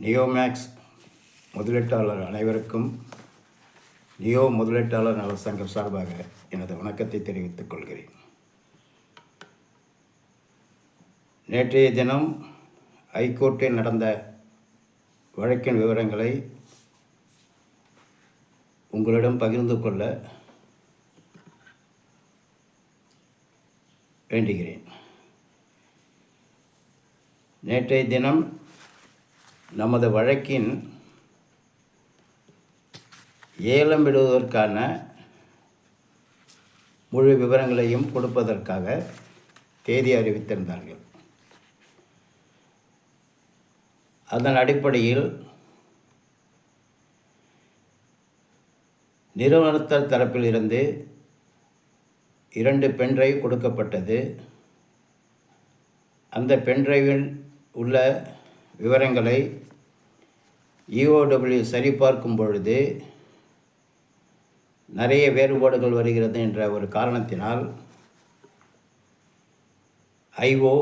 நியோமேக்ஸ் முதலீட்டாளர் அனைவருக்கும் நியோ முதலீட்டாளர் நல சங்கம் சார்பாக எனது வணக்கத்தை தெரிவித்துக் கொள்கிறேன். நேற்றைய தினம் ஹைகோர்ட்டில் நடந்த வழக்கின் விவரங்களை உங்களிடம் பகிர்ந்து கொள்ள வேண்டுகிறேன். நேற்றைய தினம் நமது வழக்கின் ஏலம் விடுவதற்கான முழு விவரங்களையும் கொடுப்பதற்காக தேதி அறிவித்திருந்தார்கள். அதன் அடிப்படையில் நிறுவனத்தார் தரப்பில் இருந்து 2 பென்ட்ரைவ் கொடுக்கப்பட்டது. அந்த பென்ட்ரைவில் உள்ள விவரங்களை EOW சரிபார்க்கும் பொழுது நிறைய வேறுபாடுகள் வருகிறது என்ற ஒரு காரணத்தினால் IO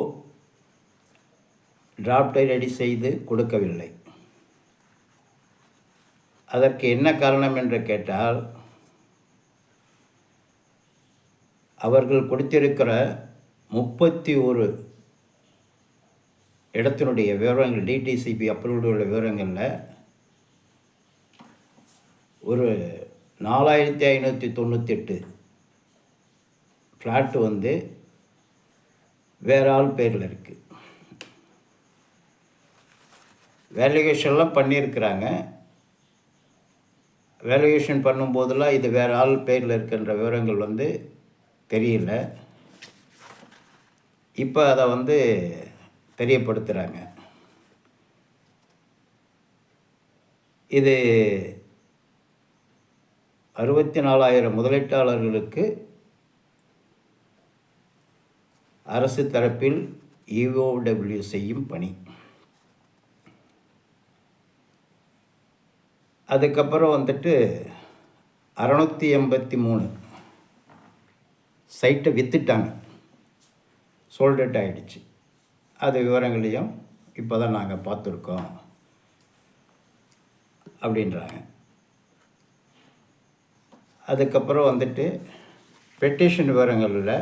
டிராஃப்டை ரெடி செய்து கொடுக்கவில்லை. அதற்கு என்ன காரணம் என்று கேட்டால், அவர்கள் கொடுத்திருக்கிற 31 இடத்தினுடைய விவரங்கள் DTCP அப்ரூவ்டு உள்ள விவரங்களில் ஒரு 4598 ஃப்ளாட்டு வேறு ஆள் பேரில் இருக்குது. வேல்யூவேஷன்லாம் பண்ணியிருக்கிறாங்க. வேல்யூவேஷன் பண்ணும்போதெல்லாம் இது வேறு ஆள் பேரில் இருக்கின்ற விவரங்கள் தெரியல. இப்போ அதை தெரியப்படுத்துகிறாங்க. இது 64,000 முதலீட்டாளர்களுக்கு அரசு தரப்பில் EOW செய்யும் பணி. அதுக்கப்புறம் 683 சைட்டை விற்றுட்டாங்க, சோல்டட் ஆகிடுச்சு. அது விவரங்களையும் இப்போ தான் நாங்கள் பார்த்துருக்கோம் அப்படின்றாங்க. அதுக்கப்புறம் பெட்டிஷன் விவரங்களில்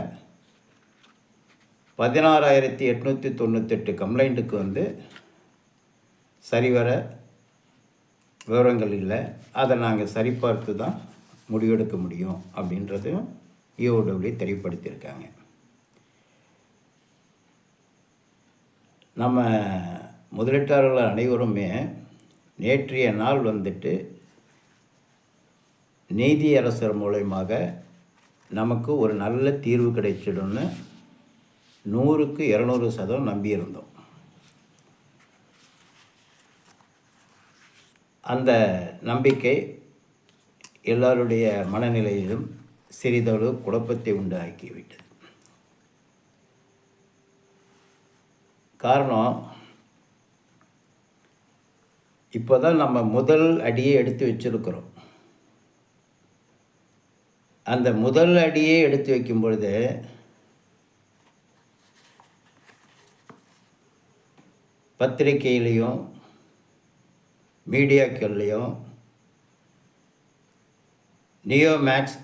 16,898 கம்ப்ளைண்ட்டுக்கு சரிவர விவரங்கள் இல்லை. அதை நாங்கள் சரிபார்த்து தான் முடிவெடுக்க முடியும் அப்படின்றதையும் EOW தெளிவுபடுத்தியிருக்காங்க. நம்ம முதலீட்டாளர்கள் அனைவருமே நேற்றைய நாள் நீதியரசர் மூலமாக நமக்கு ஒரு நல்ல தீர்வு கிடைச்சிடும்னு 100க்கு 200% நம்பியிருந்தோம். அந்த நம்பிக்கை எல்லாருடைய மனநிலையிலும் சிறிதளவு குழப்பத்தை உண்டாக்கிவிட்டது. காரணம், இப்போ தான் நம்ம முதல் அடியை எடுத்து வச்சிருக்கிறோம். அந்த முதல் அடியை எடுத்து வைக்கும் பொழுது பத்திரிகையிலையும் மீடியாக்கள்லையும் நியோமேக்ஸ்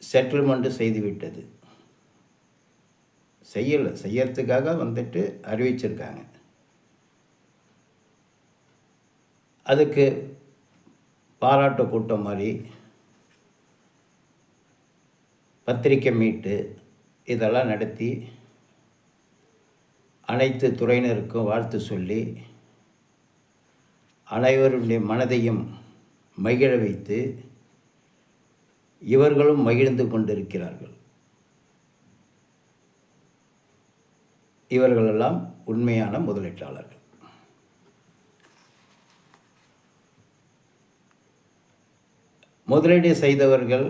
செட்டில்மெண்ட்டு செய்துவிட்டது. செய்யறதுக்காக அறிவிச்சிருக்காங்க. அதுக்கு பாராட்டு கூட்டம் மாதிரி பத்திரிக்கை மீட்டு இதெல்லாம் நடத்தி அனைத்து துறையினருக்கும் வாழ்த்து சொல்லி அனைவருடைய மனதையும் மகிழ வைத்து இவர்களும் மகிழ்ந்து கொண்டிருக்கிறார்கள். இவர்களெல்லாம் உண்மையான முதலீட்டாளர்கள். முதலீடு செய்தவர்கள்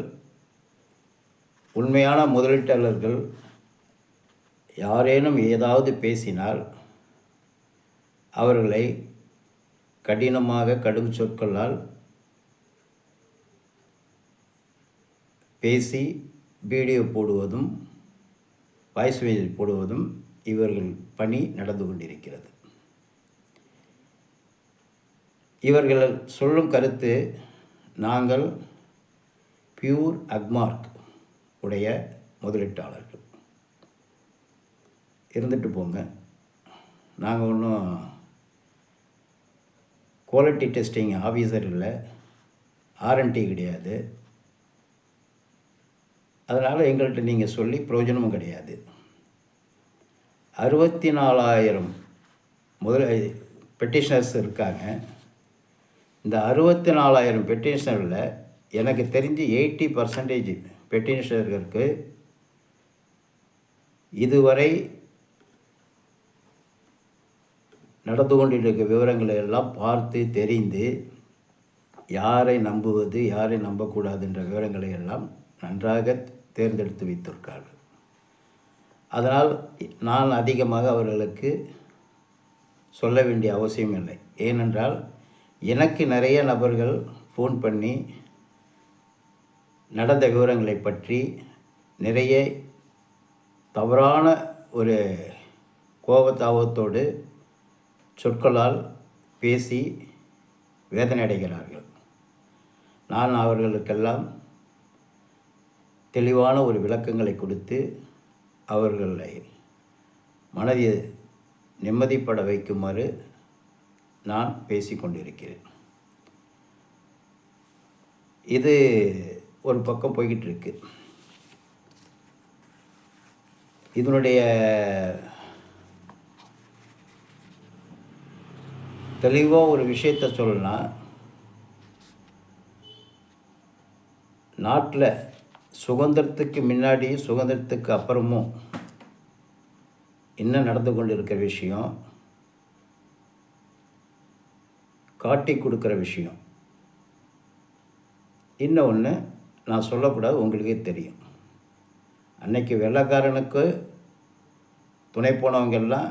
உண்மையான முதலீட்டாளர்கள் யாரேனும் ஏதாவது பேசினால் அவர்களை கடினமாக கடும் சொற்களால் பேசி வீடியோ போடுவதும் வாய்ஸ் மெசேஜ் போடுவதும் இவர்கள் பணி நடந்து கொண்டிருக்கிறது. இவர்கள் சொல்லும் கருத்து, நாங்கள் பியூர் அக்மார்க் உடைய முதலீட்டாளர்கள், இருந்துட்டு போங்க, நாங்கள் ஒன்றும் குவாலிட்டி டெஸ்டிங் ஆஃபீஸர் இல்லை, ஆர்என்டி கிடையாது, அதனால் எங்கள்கிட்ட நீங்கள் சொல்லி பிரயோஜனமும் கிடையாது. 64,000 பெட்டிஷனர்ஸ் இருக்காங்க. இந்த 64,000 பெட்டிஷனரில் எனக்கு தெரிஞ்சு 80% பெட்டிஷனர்களுக்கு இதுவரை நடந்து கொண்டிருக்க விவரங்களை எல்லாம் பார்த்து தெரிந்து யாரை நம்புவது யாரை நம்பக்கூடாதுன்ற விவரங்களை எல்லாம் நன்றாக தேர்ந்தெடுத்து வைத்திருக்கார்கள். அதனால் நான் அதிகமாக அவர்களுக்கு சொல்ல வேண்டிய அவசியம் இல்லை. ஏனென்றால் எனக்கு நிறைய நபர்கள் ஃபோன் பண்ணி நடந்த விவரங்களை பற்றி நிறைய தவறான ஒரு கோபத்தாபத்தோடு சொற்களால் பேசி வேதனை அடைகிறார்கள். நான் அவர்களுக்கெல்லாம் தெளிவான ஒரு விளக்கங்களை கொடுத்து அவர்களை மனதை நிம்மதிப்பட வைக்குமாறு நான் பேசிக்கொண்டிருக்கிறேன். இது ஒரு பக்கம் போய்கிட்டு இருக்கு. இதனுடைய தெளிவாக ஒரு விஷயத்தை சொல்லலாம். நாட்டில் சுதந்திரத்துக்கு முன்னாடி சுதந்திரத்துக்கு அப்புறமும் என்ன நடந்து கொண்டு இருக்கிற விஷயம், காட்டி கொடுக்குற விஷயம். இன்னொன்று நான் சொல்லக்கூடாது, உங்களுக்கே தெரியும். அன்னைக்கு வெள்ளைக்காரனுக்கு துணை போனவங்கெல்லாம்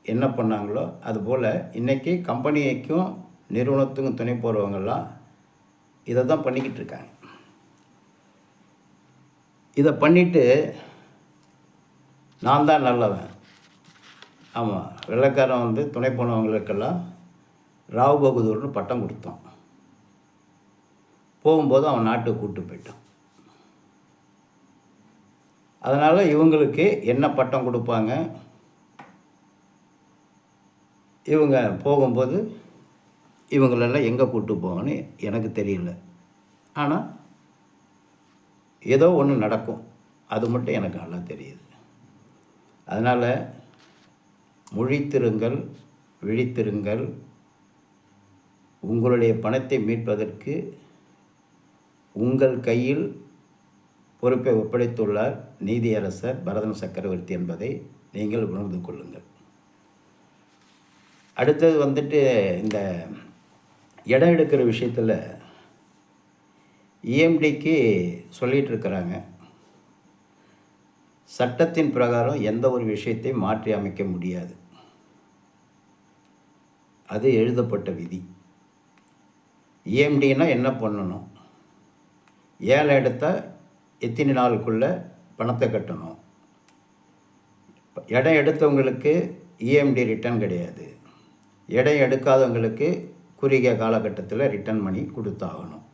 என்ன பண்ணாங்களோ அதுபோல் இன்றைக்கி கம்பெனிக்கும் நிறுவனத்துக்கும் துணை போகிறவங்கெல்லாம் இதை தான் பண்ணிக்கிட்டு இருக்காங்க. இதை பண்ணிவிட்டு நான் தான் நல்லவன், ஆமாம், வெள்ளைக்காரன் துணை போனவங்களுக்கெல்லாம் ராவ் பகதூர்னு பட்டம் கொடுத்தான். போகும்போது அவன் நாட்டுக்கு கூப்பிட்டு போயிட்டான். அதனால் இவங்களுக்கு என்ன பட்டம் கொடுப்பாங்க, இவங்க போகும்போது இவங்களெல்லாம் எங்கே கூப்பிட்டு போவாங்கன்னு எனக்கு தெரியல. ஆனால் ஏதோ ஒன்று நடக்கும், அது மட்டும் எனக்கு நல்லா தெரியுது. அதனால் முழித்திருங்கள், விழித்திருங்கள். உங்களுடைய பணத்தை மீட்பதற்கு உங்கள் கையில் பொறுப்பை ஒப்படைத்துள்ளார் நீதியரசர் பரதன் சக்கரவர்த்தி என்பதை நீங்கள் உணர்ந்து கொள்ளுங்கள். அடுத்தது இந்த இடம் எடுக்கிற விஷயத்தில் இஎம்டிக்கு சொல்லிகிட்டு இருக்கிறாங்க. சட்டத்தின் பிரகாரம் எந்த ஒரு விஷயத்தை மாற்றி அமைக்க முடியாது, அது எழுதப்பட்ட விதி. இஎம்டின்னா என்ன பண்ணணும், ஏழை எடுத்தால் எத்தனை நாளுக்குள்ளே பணத்தை கட்டணும். இடம் எடுத்தவங்களுக்கு இஎம்டி ரிட்டர்ன் கிடையாது, இடம் எடுக்காதவங்களுக்கு குறுகிய காலகட்டத்தில் ரிட்டர்ன் பண்ணி கொடுத்தாகணும்.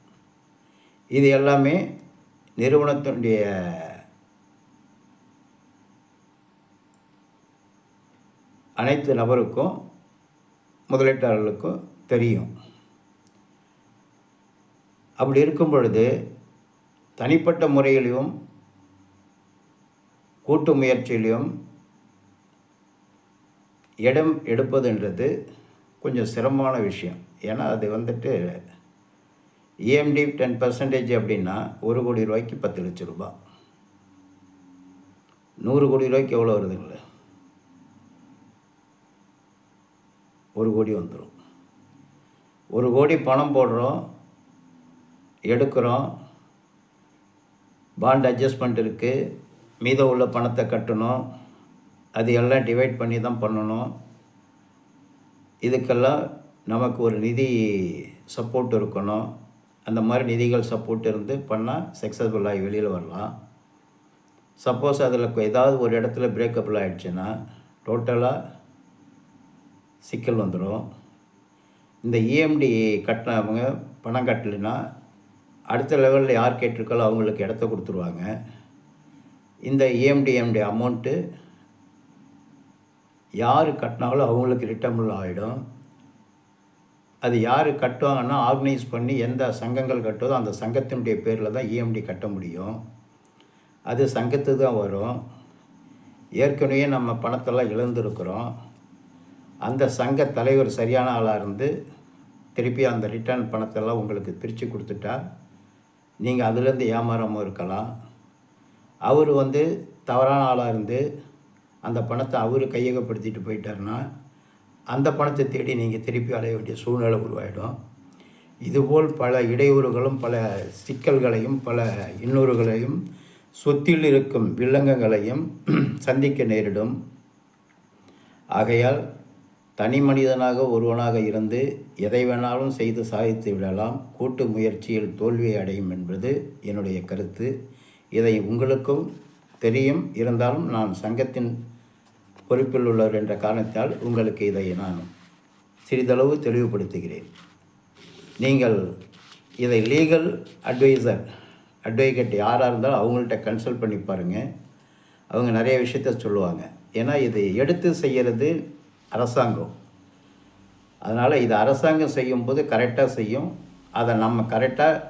இது எல்லாமே நிறுவனத்தினுடைய அனைத்து நபருக்கும் முதலீட்டாளர்களுக்கும் தெரியும். அப்படி இருக்கும் பொழுது தனிப்பட்ட முறையிலும் கூட்டு முயற்சியிலும் இடம் எடுப்பதுன்றது கொஞ்சம் சிரமமான விஷயம். ஏன்னா அது இஎம்டி 10% அப்படின்னா 1 கோடி ரூபாய்க்கு 10 லட்சம் ரூபாய். 100 கோடி ரூபாய்க்கு எவ்வளோ வருதுங்களே, 1 கோடி வந்துடும். 1 கோடி பணம் போடுறோம், எடுக்கிறோம், பாண்ட் அட்ஜஸ்ட்மெண்ட் இருக்குது, மீதம் உள்ள பணத்தை கட்டணும், அது எல்லாம் டிவைட் பண்ணி தான் பண்ணணும். இதுக்கெல்லாம் நமக்கு ஒரு நிதி சப்போர்ட் இருக்கணும். அந்த மாதிரி நிதிகள் சப்போர்ட் இருந்து பண்ணால் சக்ஸஸ்ஃபுல்லாகி வெளியில் வரலாம். சப்போஸ் அதில் ஏதாவது ஒரு இடத்துல பிரேக்கப்பில் ஆகிடுச்சுன்னா டோட்டலாக சிக்கல் வந்துடும். இந்த இஎம்டி கட்டினவங்க பணம் கட்டலைன்னா அடுத்த லெவலில் யார் கேட்டிருக்காலோ அவங்களுக்கு இடத்த கொடுத்துருவாங்க. இந்த இஎம்டி அமௌண்ட்டு யார் கட்டினாலும் அவங்களுக்கு ரிட்டர்னபிள் ஆகிடும். அது யார் கட்டுவாங்கன்னா ஆர்கனைஸ் பண்ணி எந்த சங்கங்கள் கட்டுவதோ அந்த சங்கத்தினுடைய பேரில் தான் இஎம்டி கட்ட முடியும். அது சங்கத்துக்கு தான் வரும். ஏற்கனவே நம்ம பணத்தெல்லாம் இழந்திருக்கிறோம். அந்த சங்க தலைவர் சரியான ஆளாக இருந்து திருப்பி அந்த ரிட்டர்ன் பணத்தெல்லாம் உங்களுக்கு பிரித்து கொடுத்துட்டா நீங்கள் அதுலேருந்து ஏமாறாமல் இருக்கலாம். அவர் தவறான ஆளாக இருந்து அந்த பணத்தை அவர் கையகப்படுத்திட்டு போயிட்டாருன்னா அந்த பணத்தை தேடி நீங்கள் திருப்பி அடைய வேண்டிய சூழ்நிலை உருவாயிடும். இதுபோல் பல இடையூறுகளும் பல சிக்கல்களையும் பல இன்னொருகளையும் சொத்தில் இருக்கும் வில்லங்கங்களையும் சந்திக்க நேரிடும். ஆகையால் தனி மனிதனாக ஒருவனாக இருந்து எதை வேணாலும் செய்து சாதித்து விடலாம். கூட்டு முயற்சியில் தோல்வியை அடையும் என்பது என்னுடைய கருத்து. இதை உங்களுக்கும் தெரியும். இருந்தாலும் நான் சங்கத்தின் பொறுப்பில் உள்ளவர் என்ற காரணத்தால் உங்களுக்கு இதை நான் சிறிதளவு தெளிவுபடுத்துகிறேன். நீங்கள் இதை லீகல் அட்வொகேட் யாராக இருந்தாலும் அவங்கள்ட்ட கன்சல்ட் பண்ணி பாருங்கள். அவங்க நிறைய விஷயத்த சொல்லுவாங்க. ஏன்னா இது எடுத்து செய்கிறது அரசாங்கம். அதனால் இது அரசாங்கம் செய்யும்போது கரெக்டாக செய்யும். அதை நம்ம கரெக்டாக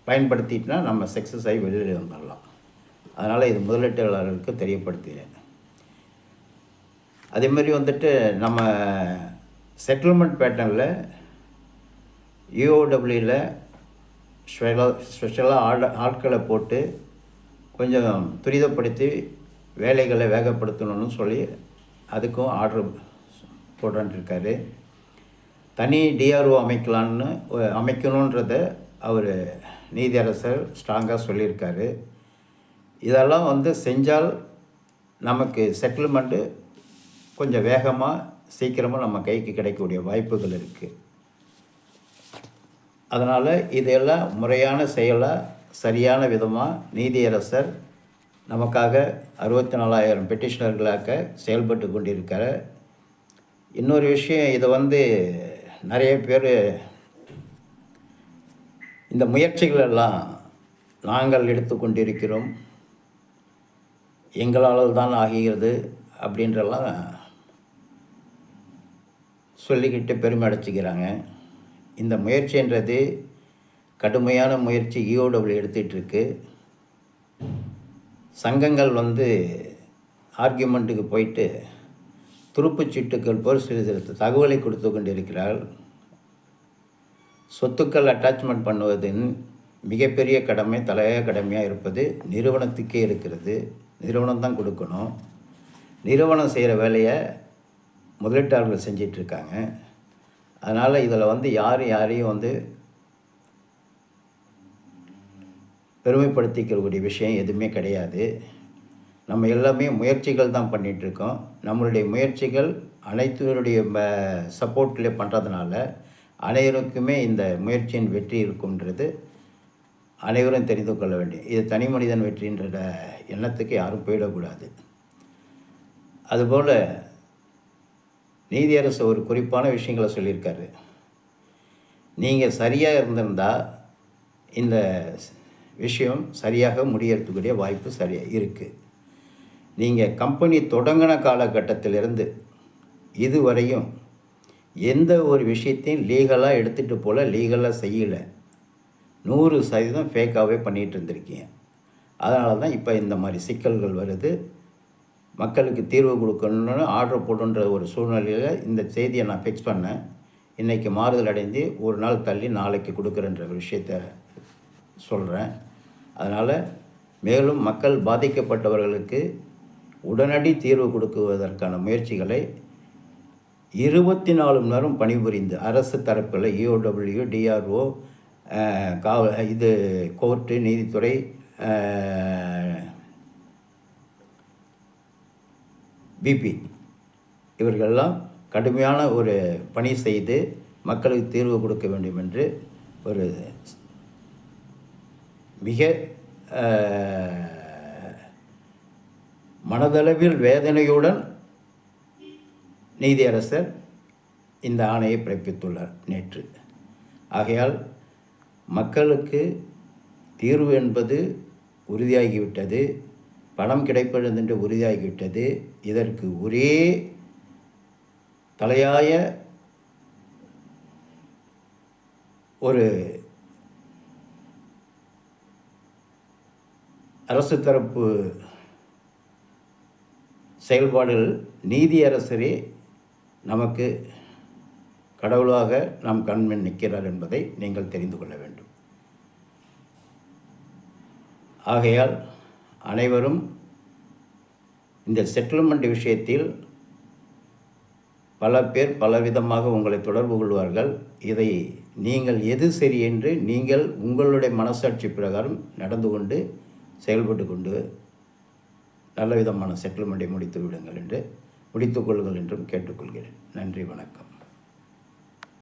பயன்படுத்திட்டுனா நம்ம சக்ஸஸ் ஆகி வெளியில் வந்துடலாம். அதனால் இது முதலீட்டாளர்களுக்கு தெரியப்படுத்துகிறேன். அதேமாதிரி நம்ம செட்டில்மெண்ட் பேட்டர்னில் யூஓடபிள்யூவில் ஸ்பெஷலாக ஆட்களை போட்டு கொஞ்சம் துரிதப்படுத்தி வேலைகளை வேகப்படுத்தணும்னு சொல்லி அதுக்கும் ஆர்டர் போட்டுருக்காரு. தனி டிஆர்ஓ அமைக்கணுன்றத அவர் நீதியரசர் ஸ்ட்ராங்காக சொல்லியிருக்காரு. இதெல்லாம் செஞ்சால் நமக்கு செட்டில்மெண்ட்டு கொஞ்சம் வேகமாக சீக்கிரமாக நம்ம கைக்கு கிடைக்கக்கூடிய வாய்ப்புகள் இருக்குது. அதனால் இதெல்லாம் முறையான செயலாக சரியான விதமாக நீதியரசர் நமக்காக 64,000 பெட்டிஷனர்களாக செயல்பட்டு கொண்டிருக்கிற. இன்னொரு விஷயம், இதை நிறைய பேர் இந்த முயற்சிகளெல்லாம் நாங்கள் எடுத்துக்கொண்டிருக்கிறோம், எங்களால் தான் ஆகிறது அப்படின்றலாம் சொல்லிக்கிட்டு பெருமை அடைச்சிக்கிறாங்க. இந்த முயற்சின்றது கடுமையான முயற்சி ஈஓடபிள்யூ எடுத்துகிட்ருக்கு. சங்கங்கள் ஆர்கியூமெண்ட்டுக்கு போயிட்டு துருப்புச்சீட்டுக்கள் போல் சிறிது தகவலை கொடுத்து கொண்டிருக்கிறார். சொத்துக்கள் அட்டாச்மெண்ட் பண்ணுவதின் மிகப்பெரிய கடமை, தலையாய கடமையாக இருப்பது நிறுவனத்துக்கே இருக்கிறது. நிறுவனம் தான் கொடுக்கணும். நிறுவனம் செய்கிற வேலையை முதலீட்டாளர்கள் செஞ்சிட்ருக்காங்க. அதனால் இதில் யாரையும் பெருமைப்படுத்திக்கக்கூடிய விஷயம் எதுவுமே கிடையாது. நம்ம எல்லாமே முயற்சிகள் தான் பண்ணிகிட்ருக்கோம். நம்மளுடைய முயற்சிகள் அனைத்துடைய சப்போர்ட்லேயே பண்ணுறதுனால அனைவருக்குமே இந்த முயற்சியின் வெற்றி இருக்குன்றது அனைவரும் தெரிந்து கொள்ள வேண்டிய. இது தனி மனிதன் வெற்றின்ற எண்ணத்துக்கு யாரும் போயிடக்கூடாது. அதுபோல் நீதியரசு ஒரு குறிப்பான விஷயங்களை சொல்லியிருக்காரு. நீங்கள் சரியாக இருந்திருந்தால் இந்த விஷயம் சரியாக முடியறதுக்குரிய வாய்ப்பு சரியாக இருக்குது. நீங்கள் கம்பெனி தொடங்கின காலகட்டத்திலிருந்து இதுவரையும் எந்த ஒரு விஷயத்தையும் லீகலாக எடுத்துகிட்டு போல, லீகலாக செய்யலை. 100% ஃபேக்காகவே பண்ணிகிட்டு இருந்திருக்கீங்க. அதனால தான் இப்போ இந்த மாதிரி சிக்கல்கள் வருது. மக்களுக்கு தீர்வு கொடுக்கணுன்னு ஆர்டர் போடுன்ற ஒரு சூழ்நிலையில் இந்த செய்தியை நான் ஃபிக்ஸ் பண்ணேன். இன்றைக்கி மாறுதல் அடைந்து ஒரு நாள் தள்ளி நாளைக்கு கொடுக்குறன்ற விஷயத்த சொல்கிறேன். அதனால் மேலும் மக்கள் பாதிக்கப்பட்டவர்களுக்கு உடனடி தீர்வு கொடுக்குவதற்கான முயற்சிகளை 24 மணி நேரம் பணிபுரிந்து அரசு தரப்பில் ஈஓடபிள்யூ, டிஆர்ஓ, கோர்ட்டு, நீதித்துறை, பிபி இவர்களெல்லாம் கடுமையான ஒரு பணி செய்து மக்களுக்கு தீர்வு கொடுக்க வேண்டும் என்று ஒரு மிக மனதளவில் வேதனையுடன் நீதியரசர் இந்த ஆணையை பிறப்பித்துள்ளார் நேற்று. ஆகையால் மக்களுக்கு தீர்வு என்பது உறுதியாகிவிட்டது, பணம் கிடைப்பது என்று உறுதியாகிவிட்டது. இதற்கு ஒரே தலையாய ஒரு அரசு தரப்பு செயல்பாடுகள் நீதியரசரே நமக்கு கடவுளாக நாம் கண்முன் நிற்கிறார் என்பதை நீங்கள் தெரிந்து கொள்ள வேண்டும். ஆகையால் அனைவரும் இந்த செட்டில்மெண்ட் விஷயத்தில் பல பேர் பலவிதமாக உங்களை தொடர்பு கொள்வார்கள். இதை நீங்கள் எது சரி என்று நீங்கள் உங்களுடைய மனசாட்சி பிரகாரம் நடந்து கொண்டு செயல்பட்டு கொண்டு நல்ல விதமான செட்டில்மெண்ட்டை முடித்து கொள்ளுங்கள் என்றும் கேட்டுக்கொள்கிறேன். நன்றி, வணக்கம்.